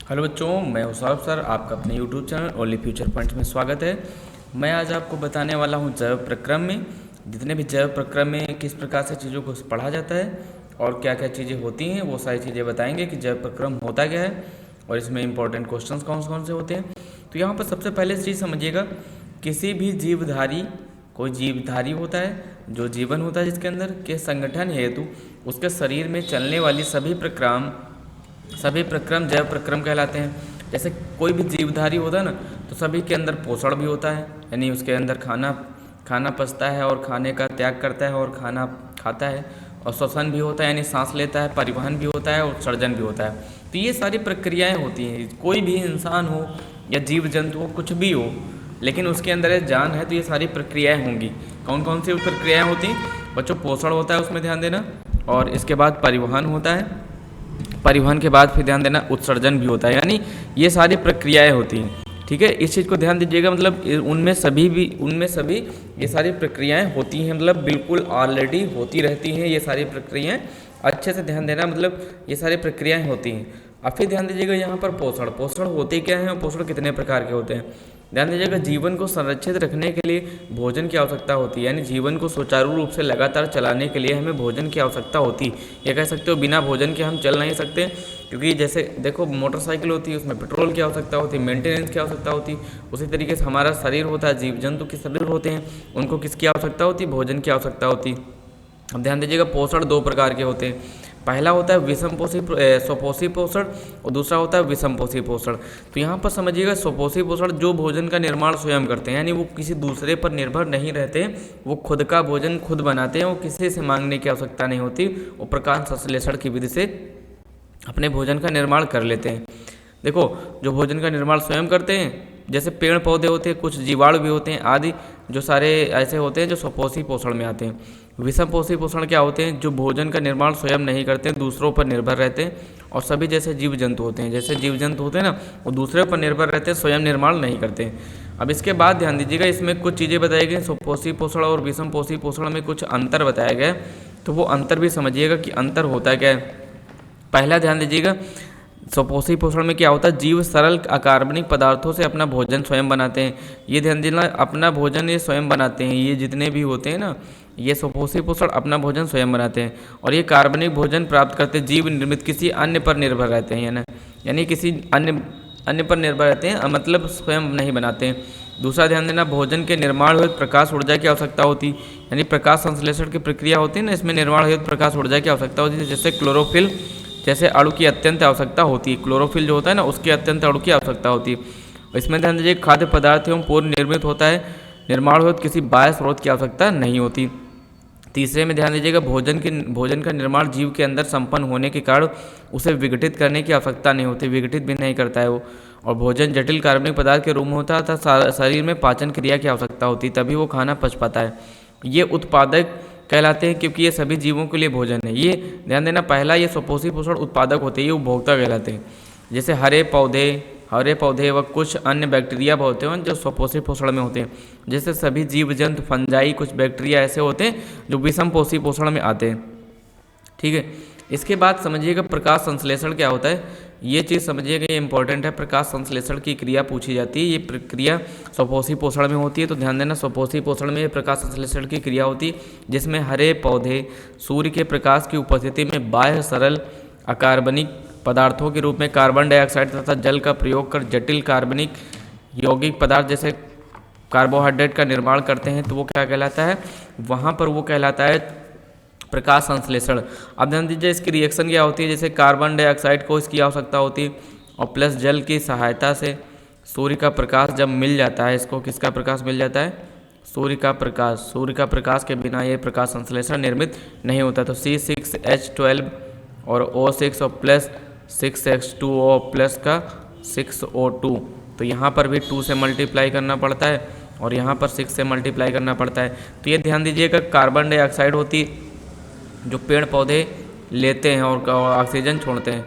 Hello बच्चों, मैं हूं सौरभ सर। आपका अपने YouTube channel only future points में स्वागत है। मैं आज आपको बताने वाला हूं जैव प्रक्रम में जितने भी जैव प्रक्रम में किस प्रकार से चीज़ों को पढ़ा जाता है और क्या क्या चीज़ें होती हैं, वो सारी चीज़ें बताएंगे कि जैव प्रक्रम होता क्या है और इसमें इंपॉर्टेंट क्वेश्चंस कौन कौन से होते हैं। तो यहाँ पर सबसे पहले चीज़ समझिएगा, किसी भी जीवधारी कोई जीवधारी होता है जो जीवन होता है जिसके अंदर के संगठन हेतु उसके शरीर में चलने वाली सभी प्रक्रम जैव प्रक्रम कहलाते हैं। जैसे कोई भी जीवधारी होता है ना, तो सभी के अंदर पोषण भी होता है, यानी उसके अंदर खाना पचता है और खाने का त्याग करता है और खाना खाता है, और श्वसन भी होता है यानी सांस लेता है, परिवहन भी होता है और उत्सर्जन भी होता है। तो ये सारी प्रक्रियाएं होती हैं। कोई भी इंसान हो या जीव जंतु हो, कुछ भी हो, लेकिन उसके अंदर ये जान है तो ये सारी प्रक्रियाएं होंगी। कौन कौन सी प्रक्रियाएं होती हैं बच्चों? पोषण होता है, उसमें ध्यान देना, और इसके बाद परिवहन होता है, परिवहन के बाद फिर ध्यान देना उत्सर्जन भी होता है, यानी ये सारी प्रक्रियाएं होती हैं। ठीक है, इस चीज़ को ध्यान दीजिएगा। मतलब उनमें सभी ये सारी प्रक्रियाएं होती हैं, मतलब बिल्कुल ऑलरेडी होती रहती हैं ये सारी प्रक्रियाएं। अच्छे से ध्यान देना, मतलब ये सारी प्रक्रियाएं होती हैं। अब फिर ध्यान दीजिएगा यहाँ पर पोषण होते क्या हैं और पोषण कितने प्रकार के होते हैं। ध्यान दीजिएगा, जीवन को संरक्षित रखने के लिए भोजन की आवश्यकता होती है, यानी जीवन को सुचारू रूप से लगातार चलाने के लिए हमें भोजन की आवश्यकता होती है। ये कह सकते हो बिना भोजन के हम चल नहीं सकते, क्योंकि जैसे देखो मोटरसाइकिल होती है, उसमें पेट्रोल की आवश्यकता होती है, मेंटेनेंस की आवश्यकता होती है। उसी तरीके से हमारा शरीर होता है, जीव जंतु के शरीर होते हैं, उनको किसकी आवश्यकता होती है? भोजन की आवश्यकता होती है। अब ध्यान दीजिएगा, पोषण दो प्रकार के होते हैं। पहला होता है स्वपोषी पोषण और दूसरा होता है विषमपोषी पोषण। तो यहाँ पर समझिएगा, स्वपोषी पोषण जो भोजन का निर्माण स्वयं करते हैं, यानी वो किसी दूसरे पर निर्भर नहीं रहते, वो खुद का भोजन खुद बनाते हैं, वो किसी से मांगने की आवश्यकता नहीं होती, वो प्रकाश संश्लेषण की विधि से अपने भोजन का निर्माण कर लेते हैं। देखो, जो भोजन का निर्माण स्वयं करते हैं, जैसे पेड़ पौधे होते हैं, कुछ जीवाणु भी होते हैं आदि, जो सारे ऐसे होते हैं जो स्वपोषी पोषण में आते हैं। विषमपोषी पोषण क्या होते हैं? जो भोजन का निर्माण स्वयं नहीं करते, दूसरों पर निर्भर रहते हैं, और सभी जैसे जीव जंतु होते हैं ना, वो दूसरे पर निर्भर रहते हैं, स्वयं निर्माण नहीं करते हैं। अब इसके बाद ध्यान दीजिएगा, इसमें कुछ चीज़ें बताई गई, स्वपोषी पोषण और विषमपोषी पोषण में कुछ अंतर बताया गया है, तो वो अंतर भी समझिएगा कि अंतर होता है क्या है। पहला ध्यान दीजिएगा, स्वपोषी पोषण में क्या होता है? जीव सरल अकार्बनिक पदार्थों से अपना भोजन स्वयं बनाते हैं। ये ध्यान देना, अपना भोजन ये स्वयं बनाते हैं। ये जितने भी होते हैं ना, ये स्वपोषी पोषण अपना भोजन स्वयं बनाते हैं, और ये कार्बनिक भोजन प्राप्त करते जीव निर्मित किसी अन्य पर निर्भर रहते हैं, यानी किसी अन्य पर निर्भर रहते हैं, मतलब स्वयं नहीं बनाते हैं। दूसरा ध्यान देना, भोजन के निर्माण हेतु प्रकाश ऊर्जा की आवश्यकता होती, यानी प्रकाश संश्लेषण की प्रक्रिया होती है ना, इसमें निर्माण हेतु प्रकाश ऊर्जा की आवश्यकता होती है। जैसे क्लोरोफिल जैसे अणु की अत्यंत आवश्यकता होती है, क्लोरोफिल जो होता है ना, उसकी अत्यंत अणु की आवश्यकता होती है। इसमें ध्यान दीजिए, खाद्य पदार्थ एवं पूर्व निर्मित होता है, निर्माण हेतु किसी बाह्य स्रोत की आवश्यकता नहीं होती। तीसरे में ध्यान दीजिएगा, भोजन का निर्माण जीव के अंदर संपन्न होने के कारण उसे विघटित करने की आवश्यकता नहीं होती, विघटित भी नहीं करता है वो। और भोजन जटिल कार्बनिक पदार्थ के रूप में होता है, तथा शरीर में पाचन क्रिया की आवश्यकता होती, तभी वो खाना पच पाता है। ये उत्पादक कहलाते हैं, क्योंकि ये सभी जीवों के लिए भोजन है। ये ध्यान देना, पहला ये स्वपोषी पोषण उत्पादक होते हैं, ये उपभोक्ता कहलाते हैं। जैसे हरे पौधे व कुछ अन्य बैक्टीरिया होते हैं जो स्वपोषी पोषण में होते हैं। जैसे सभी जीव जंतु, फंजाई, कुछ बैक्टीरिया ऐसे होते हैं जो विषमपोषी पोषण में आते हैं। ठीक है, इसके बाद समझिएगा प्रकाश संश्लेषण क्या होता है। ये चीज़ समझिएगा, ये इंपॉर्टेंट है। प्रकाश संश्लेषण की क्रिया पूछी जाती है, ये प्रक्रिया स्वपोषी पोषण में होती है। तो ध्यान देना, स्वपोषी पोषण में प्रकाश संश्लेषण की क्रिया होती है, जिसमें हरे पौधे सूर्य के प्रकाश की उपस्थिति में बाह्य सरल अकार्बनिक पदार्थों के रूप में कार्बन डाइऑक्साइड तथा जल का प्रयोग कर जटिल कार्बनिक यौगिक पदार्थ जैसे कार्बोहाइड्रेट का निर्माण करते हैं। तो वो क्या कहलाता है? वहाँ पर वो कहलाता है प्रकाश संश्लेषण। अब ध्यान दीजिए, इसकी रिएक्शन क्या होती है। जैसे कार्बन डाइऑक्साइड को इसकी आवश्यकता होती है, और प्लस जल की सहायता से सूर्य का प्रकाश जब मिल जाता है, इसको किसका प्रकाश मिल जाता है? सूर्य का प्रकाश के बिना ये प्रकाश संश्लेषण निर्मित नहीं होता। तो C6H12 और O6 और प्लस 6H2O प्लस का 6O2, तो यहाँ पर भी 2 से मल्टीप्लाई करना पड़ता है और यहाँ पर 6 से मल्टीप्लाई करना पड़ता है। तो ये ध्यान दीजिएगा, कार्बन डाइऑक्साइड होती जो पेड़ पौधे लेते हैं और ऑक्सीजन छोड़ते हैं,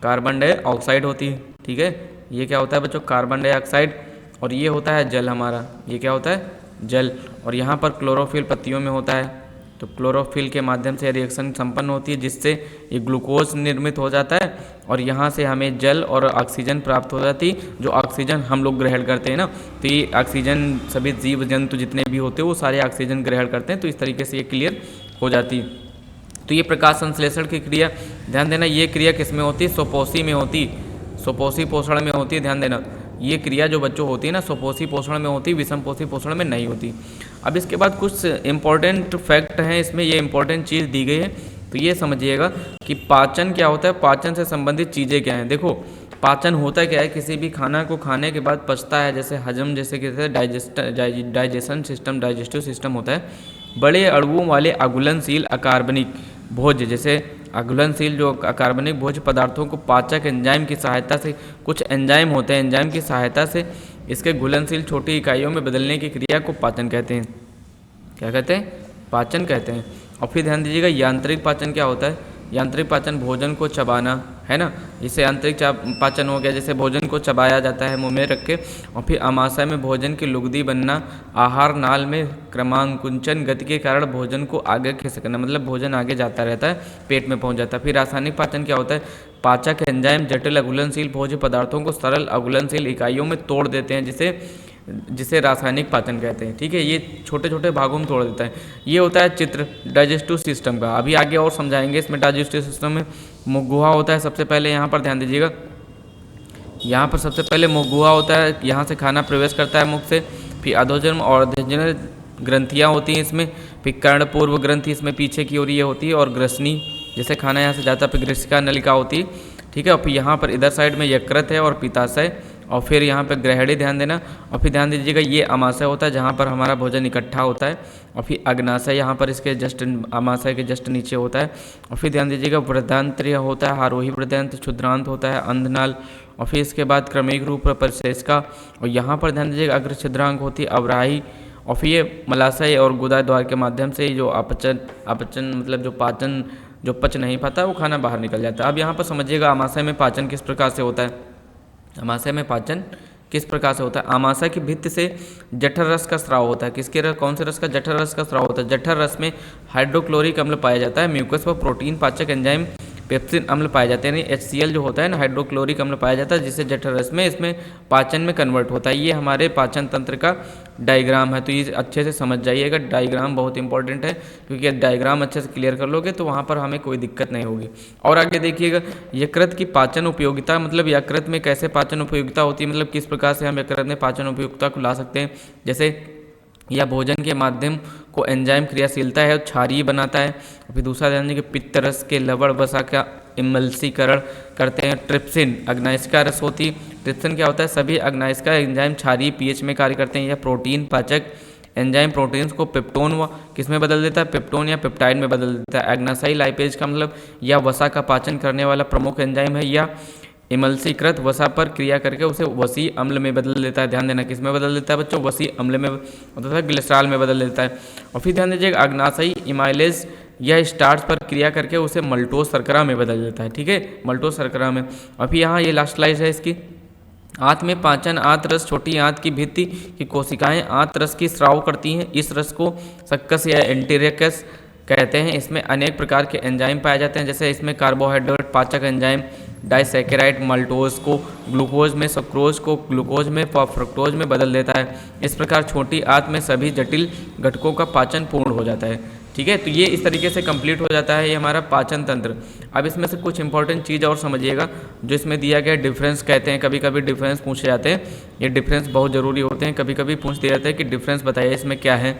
कार्बन डाइऑक्साइड होती है। ठीक है, ये क्या होता है बच्चों? Carbon dioxide. और ये होता है जल हमारा, ये क्या होता है? जल। और यहाँ पर क्लोरोफिल पत्तियों में होता है, तो क्लोरोफिल के माध्यम से रिएक्शन संपन्न होती है, जिससे ये ग्लूकोज निर्मित हो जाता है और यहाँ से हमें जल और ऑक्सीजन प्राप्त हो जाती है, जो ऑक्सीजन हम लोग ग्रहण करते हैं ना। तो ये ऑक्सीजन सभी जीव जंतु जितने भी होते हैं वो सारे ऑक्सीजन ग्रहण करते हैं, तो इस तरीके से ये क्लियर हो जाती है। तो ये प्रकाश संश्लेषण की क्रिया, ध्यान देना, ये क्रिया किस में होती है? स्वपोषी में होती, स्वपोषी पोषण में होती है। ध्यान देना, ये क्रिया जो बच्चों होती है ना, स्वपोषी पोषण में होती, विषमपोषी पोषण में नहीं होती। अब इसके बाद कुछ इंपॉर्टेंट फैक्ट हैं इसमें, ये इंपॉर्टेंट चीज़ दी गई है, तो ये समझिएगा कि पाचन क्या होता है, पाचन से संबंधित चीज़ें क्या हैं। देखो पाचन होता क्या है, किसी भी खाना को खाने के बाद पचता है, जैसे हजम, जैसे कि डाइजेशन सिस्टम, डाइजेस्टिव सिस्टम होता है। बड़े अणुओं वाले अघुलनशील अकार्बनिक भोज्य, जैसे अघुलनशील जो अकार्बनिक भोज्य पदार्थों को पाचक एंजाइम की सहायता से, कुछ एंजाइम होते हैं, एंजाइम की सहायता से इसके घुलनशील छोटी इकाइयों में बदलने की क्रिया को पाचन कहते हैं। क्या कहते हैं? पाचन कहते हैं। और फिर ध्यान दीजिएगा, यांत्रिक पाचन क्या होता है? यांत्रिक पाचन भोजन को चबाना, है ना, इसे यांत्रिक पाचन हो गया, जैसे भोजन को चबाया जाता है मुंह में रख के। और फिर आमाशय में भोजन की लुगदी बनना, आहार नाल में क्रमांकुंचन गति के कारण भोजन को आगे खिसकना, मतलब भोजन आगे जाता रहता है, पेट में पहुंच जाता है। फिर रासायनिक पाचन क्या होता है? पाचक एंजाइम जटिल अघुलनशील भोज्य पदार्थों को सरल अघुलनशील इकाइयों में तोड़ देते हैं, जिसे रासायनिक पाचन कहते हैं। ठीक है, ये छोटे छोटे भागों में तोड़ देता है। ये होता है चित्र डाइजेस्टिव सिस्टम का। अभी आगे और समझाएंगे इसमें। डाइजेस्टिव सिस्टम में मुख-गुहा होता है सबसे पहले, यहाँ पर ध्यान दीजिएगा, यहाँ पर सबसे पहले मुख-गुहा होता है, यहाँ से खाना प्रवेश करता है मुख से। फिर अधोजन्म और अधोजन्म ग्रंथियाँ होती हैं इसमें। फिर कर्णपूर्व ग्रंथि इसमें पीछे की ओर ये होती है, और ग्रसनी, जैसे खाना यहाँ से जाता है, फिर ग्रसिका नलिका होती है। ठीक है, और फिर यहाँ पर इधर साइड में यकृत है और पित्ताशय, और फिर यहाँ पे ग्रहणी, ध्यान देना। और फिर ध्यान दीजिएगा, ये अमाशय होता है जहाँ पर हमारा भोजन इकट्ठा होता है। और फिर अग्नाशय यहाँ पर इसके जस्ट अमाशय के जस्ट नीचे होता है। और फिर ध्यान दीजिएगा, वृद्धांत्र होता है, आरोही वृद्धांत, क्षुद्रांत होता है, अंधनाल। और फिर इसके बाद क्रमिक रूप परिशेषका, और यहाँ पर ध्यान दीजिएगा अग्र छिद्रांक होती है, अवराही। और फिर ये मलाशय और गुदा द्वार के माध्यम से जो अपचन मतलब जो पाचन जो पच नहीं पाता वो खाना बाहर निकल जाता है। अब यहाँ पर समझिएगा आमाशय में पाचन किस प्रकार से होता है। आमाशय में पाचन किस प्रकार से होता है? आमाशय की भित्ति से जठर रस का स्राव होता है। किसके रस? कौन से रस का? जठर रस का स्राव होता है। जठर रस में हाइड्रोक्लोरिक अम्ल पाया जाता है। म्यूकस व प्रोटीन पाचक एंजाइम पेप्सिन अम्ल पाए जाते हैं, यानी HCl जो होता है ना, हाइड्रोक्लोरिक अम्ल पाया जाता है, जिससे जठर रस में इसमें पाचन में कन्वर्ट होता है। ये हमारे पाचन तंत्र का डायग्राम है, तो ये अच्छे से समझ जाइएगा। डायग्राम बहुत इंपॉर्टेंट है, क्योंकि डायग्राम अच्छे से क्लियर कर लोगे तो वहाँ पर हमें कोई दिक्कत नहीं होगी। और आगे देखिएगा, यकृत की पाचन उपयोगिता, मतलब यकृत में कैसे पाचन उपयोगिता होती है, मतलब किस प्रकार से हम यकृत में पाचन उपयोगिता को ला सकते हैं। जैसे या भोजन के माध्यम को एंजाइम क्रियाशीलता है और क्षारीय बनाता है। फिर दूसरा ध्यान दें कि पित्त रस के लवण वसा का इमल्सीकरण करते हैं। ट्रिप्सिन अग्नायिका रस होती है। ट्रिप्सिन क्या होता है? सभी अग्नायिका एंजाइम क्षारीय pH में कार्य करते हैं। यह प्रोटीन पाचक एंजाइम प्रोटीन्स को पेप्टोन व किस में बदल देता है? पेप्टोन या पेप्टाइड में बदल देता है। एग्नासाई लाइपेज का मतलब यह वसा का पाचन करने वाला प्रमुख एंजाइम है, या इमल्सीकृत वसा पर क्रिया करके उसे वसी अम्ल में बदल देता है। ध्यान देना, किस में बदल देता है बच्चों? वसी अम्ल में, मतलब ग्लिसरॉल में बदल देता है। और फिर ध्यान दीजिएगा, अग्नाशयी इमाइलेज यह स्टार्च पर क्रिया करके उसे मल्टोज शर्करा में बदल देता है। ठीक है, मल्टोज शर्करा में। और फिर यहाँ ये लास्ट स्लाइड है इसकी। आंत में पाचन आंत रस, छोटी आंत की भित्ति की कोशिकाएं आंत रस की स्राव करती हैं। इस रस को सक्कस या एंटीरेकस कहते हैं। इसमें अनेक प्रकार के एंजाइम पाए जाते हैं, जैसे इसमें कार्बोहाइड्रेट पाचक एंजाइम डाइसैकेराइड माल्टोज को ग्लूकोज में, सक्रोज को ग्लूकोज में, फ्रक्टोज में बदल देता है। इस प्रकार छोटी आंत में सभी जटिल घटकों का पाचन पूर्ण हो जाता है। ठीक है, तो ये इस तरीके से कंप्लीट हो जाता है ये हमारा पाचन तंत्र। अब इसमें से कुछ इंपॉर्टेंट चीज़ और समझिएगा जो इसमें दिया गया डिफरेंस कहते हैं। कभी कभी डिफरेंस पूछे जाते हैं, ये डिफरेंस बहुत ज़रूरी होते हैं। कभी कभी पूछ दिया जाता है कि डिफरेंस बताइए इसमें क्या है,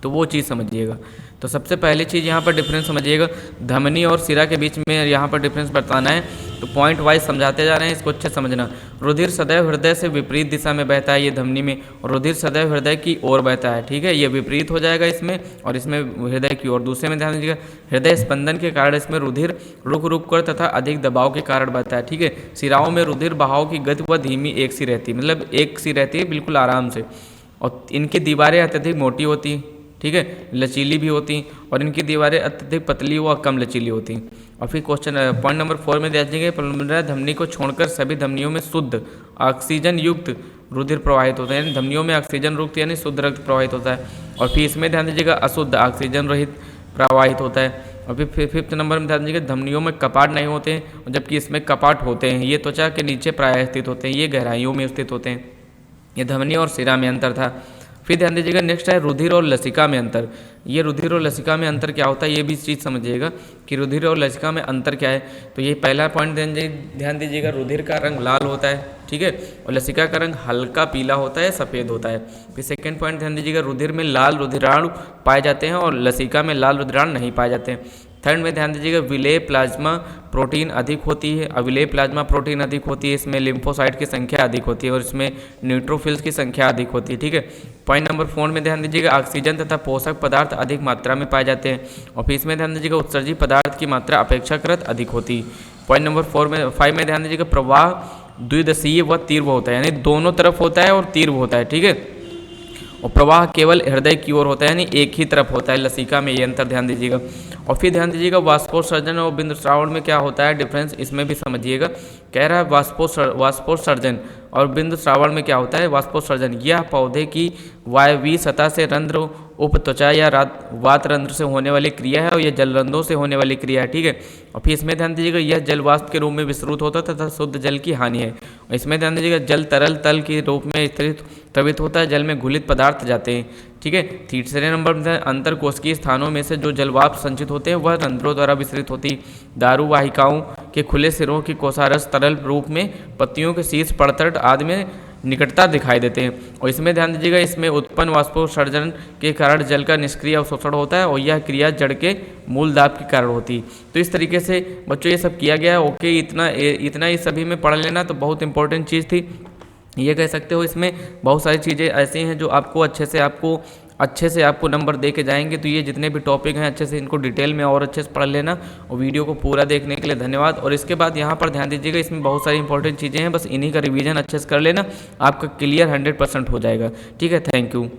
तो वो चीज़ समझिएगा। तो सबसे पहली चीज़ यहाँ पर डिफरेंस समझिएगा, धमनी और सिरा के बीच में यहाँ पर डिफरेंस बताना है। तो पॉइंट वाइज समझाते जा रहे हैं, इसको अच्छे समझना। रुधिर सदैव हृदय से विपरीत दिशा में बहता है, ये धमनी में, और रुधिर सदैव हृदय की ओर बहता है। ठीक है, ये विपरीत हो जाएगा इसमें, और इसमें हृदय की ओर। दूसरे में ध्यान दीजिएगा, हृदय स्पंदन के कारण इसमें रुधिर रुक रुक कर तथा अधिक दबाव के कारण बहता है। ठीक है, सिराओं में रुधिर बहाव की गति व धीमी एक सी रहती है, मतलब एक सी रहती है बिल्कुल आराम से। और इनकी दीवारें अत्यधिक मोटी होती हैं, ठीक है, लचीली भी होती, और इनकी दीवारें अत्यधिक पतली व कम लचीली होती। और फिर क्वेश्चन पॉइंट नंबर 4 में देखेंगे, पल्मोनरी धमनी को छोड़कर सभी धमनियों में शुद्ध ऑक्सीजन युक्त रुधिर प्रवाहित होता है, यानी धमनियों में ऑक्सीजन युक्त यानी शुद्ध रक्त प्रवाहित होता है। और फिर इसमें ध्यान दीजिएगा अशुद्ध ऑक्सीजन रहित प्रवाहित होता है। और फिर 5th नंबर में ध्यान दीजिएगा धमनियों में कपाट नहीं होते हैं, जबकि इसमें कपाट होते हैं। ये त्वचा के नीचे प्रायः स्थित होते हैं, ये गहराइयों में स्थित होते हैं। ये धमनी और सिरा में अंतर था। फिर ध्यान दीजिएगा नेक्स्ट है रुधिर और लसिका में अंतर। ये रुधिर और लसिका में अंतर क्या होता है, ये भी चीज़ समझिएगा कि रुधिर और लसिका में अंतर क्या है। तो ये पहला पॉइंट ध्यान दीजिएगा, रुधिर का रंग लाल होता है, ठीक है, और लसिका का रंग हल्का पीला होता है, सफ़ेद होता है। फिर सेकंड पॉइंट ध्यान दीजिएगा, रुधिर में लाल रुधिराणु पाए जाते हैं और लसिका में लाल रुधिराणु नहीं पाए जाते हैं। थर्ड में ध्यान दीजिएगा विलेय प्लाज्मा प्रोटीन अधिक होती है, अविलेय प्लाज्मा प्रोटीन अधिक होती है, इसमें लिम्फोसाइट की संख्या अधिक होती है और इसमें न्यूट्रोफिल्स की संख्या अधिक होती है, ठीक है। पॉइंट नंबर 4 में ध्यान दीजिएगा ऑक्सीजन तथा पोषक पदार्थ अधिक मात्रा में पाए जाते हैं और फिर इसमें ध्यान दीजिएगा उत्सर्जी पदार्थ की मात्रा अपेक्षाकृत अधिक होती है। पॉइंट नंबर 5 में ध्यान दीजिएगा प्रवाह द्विदिशीय व तीव्र होता है, यानी दोनों तरफ होता है और तीव्र होता है, ठीक है। और प्रवाह केवल हृदय की ओर होता है, यानी एक ही तरफ होता है लसिका में, ये अंतर ध्यान दीजिएगा। और फिर ध्यान दीजिएगा वाष्पोत्सर्जन और बिंदुस्रावण में क्या होता है डिफरेंस, इसमें भी समझिएगा। कह रहा है वाष्पोत्सर्जन और बिंदुस्रावण में क्या होता है वाष्पोत्सर्जन, यह पौधे की वायवीय सतह से रंध्र उपत्वचा या वात रंध्र से होने वाली क्रिया है और यह जलरंध्रों से होने वाली क्रिया है, ठीक है। और फिर इसमें ध्यान दीजिएगा यह जल वाष्प के रूप में विस्तृत होता है तथा शुद्ध जल की हानि है। और इसमें ध्यान दीजिएगा जल तरल तल के रूप में स्थित होता है, जल में घुलित पदार्थ जाते हैं, ठीक है। तीसरे नंबर में अंतर कोशिकीय स्थानों में से जो जलवाष्प संचित होते हैं वह रंध्रों द्वारा विस्तृत होती। दारू वाहिकाओं के खुले सिरों की कोषारस तरल रूप में पत्तियों के शीर्ष पड़तट आदि में निकटता दिखाई देते हैं। और इसमें ध्यान दीजिएगा इसमें उत्पन्न वाष्पोत्सर्जन के कारण जल का निष्क्रिय अवशोषण होता है और यह क्रिया जड़ के मूल दाब के कारण होती है। तो इस तरीके से बच्चों ये सब किया गया है। ओके, इतना ही सभी में पढ़ लेना तो बहुत इंपॉर्टेंट चीज़ थी, ये कह सकते हो। इसमें बहुत सारी चीज़ें ऐसी हैं जो आपको अच्छे से आपको नंबर दे के जाएंगे। तो ये जितने भी टॉपिक हैं अच्छे से इनको डिटेल में और अच्छे से पढ़ लेना। और वीडियो को पूरा देखने के लिए धन्यवाद। और इसके बाद यहाँ पर ध्यान दीजिएगा इसमें बहुत सारी इंपॉर्टेंट चीज़ें हैं, बस इन्हीं का रिवीजन अच्छे से कर लेना, आपका क्लियर 100% हो जाएगा, ठीक है। Thank you.